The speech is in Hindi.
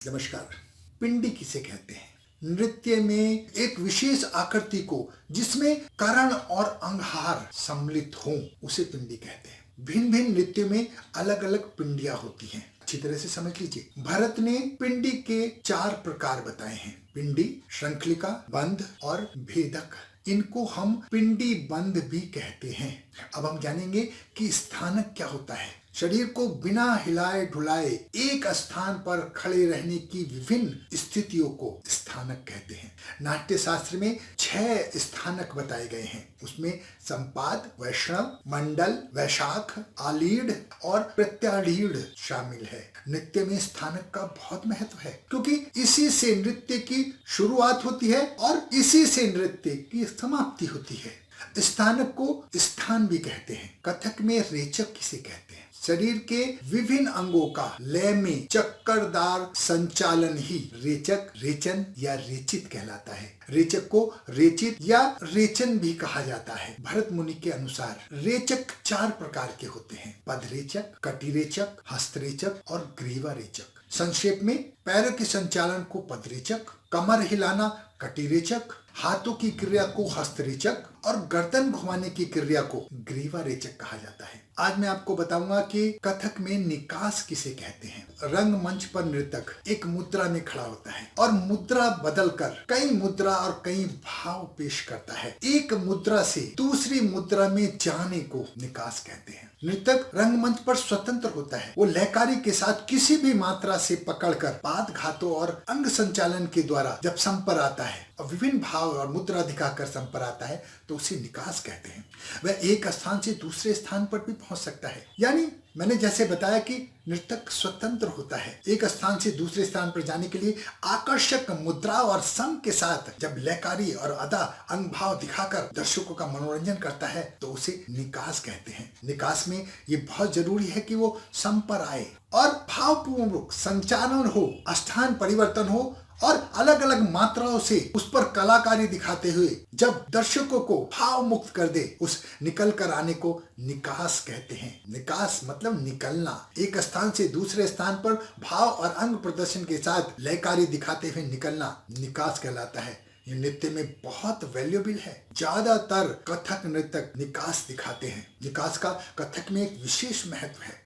नमस्कार। पिंडी किसे कहते हैं? नृत्य में एक विशेष आकृति को जिसमें करण और अंगहार सम्मिलित हों उसे पिंडी कहते हैं। भिन्न भिन्न नृत्य में अलग अलग पिंडियां होती हैं। अच्छी तरह से समझ लीजिए। भरत ने पिंडी के 4 प्रकार बताए हैं: पिंडी, श्रृंखलिका, बंध और भेदक। इनको हम पिंडी बंध भी कहते हैं। अब हम जानेंगे कि स्थानक क्या होता है। शरीर को बिना हिलाए ढुलाए एक स्थान पर खड़े रहने की विभिन्न स्थितियों को स्थानक कहते हैं। नाट्य शास्त्र में 6 स्थानक बताए गए हैं। उसमें संपाद, वैष्णव, मंडल, वैशाख, आलीढ़ और प्रत्यालीढ़ शामिल है। नृत्य में स्थानक का बहुत महत्व है, क्योंकि इसी से नृत्य की शुरुआत होती है और इसी से नृत्य की समाप्ति होती है। स्थानक को स्थान भी कहते हैं। कथक में रेचक किसे कहते हैं? शरीर के विभिन्न अंगों का लय में चक्करदार संचालन ही रेचक, रेचन या रेचित कहलाता है। रेचक को रेचित या रेचन भी कहा जाता है। भरत मुनि के अनुसार रेचक 4 प्रकार के होते हैं: पदरेचक, कटिरेचक, हस्तरेचक और ग्रीवा रेचक। संक्षेप में पैरों के संचालन को पदरेचक, कमर हिलाना कटिरेचक, हाथों की क्रिया को हस्तरेचक और गर्दन घुमाने की क्रिया को ग्रीवा रेचक कहा जाता है। आज मैं आपको बताऊंगा कि कथक में निकास किसे कहते हैं। रंगमंच पर नर्तक एक मुद्रा में खड़ा होता है और मुद्रा बदलकर कई मुद्रा और कई भाव पेश करता है। एक मुद्रा से दूसरी मुद्रा में जाने को निकास कहते हैं। नर्तक रंगमंच पर स्वतंत्र होता है। वो लयकारी के साथ किसी भी मात्रा से पकड़कर पाद घातों और अंग संचालन के द्वारा जब संपर आता है और विभिन्न भाव और मुद्रा दिखाकर संपर आता है तो उसे निकास कहते हैं। वह एक स्थान से दूसरे स्थान पर भी पहुंच सकता है। यानी मैंने जैसे बताया कि नर्तक स्वतंत्र होता है। एक स्थान से दूसरे स्थान पर जाने के लिए आकर्षक मुद्रा और संग के साथ जब लयकारी और अदा अंग भाव दिखाकर दर्शकों का मनोरंजन करता है तो उसे निकास कहते हैं। निकास में ये बहुत जरूरी है कि वो संपर आए और भावपूर्वक संचालन हो, स्थान परिवर्तन हो और अलग अलग मात्राओं से उस पर कलाकारी दिखाते हुए जब दर्शकों को भाव मुक्त कर दे, उस निकल कर आने को निकास कहते हैं। निकास मतलब निकलना। एक स्थान से दूसरे स्थान पर भाव और अंग प्रदर्शन के साथ लयकारी दिखाते हुए निकलना निकास कहलाता है। ये नृत्य में बहुत वैल्यूएबल है। ज्यादातर कथक नृतक निकास दिखाते हैं। निकास का कथक में एक विशेष महत्व है।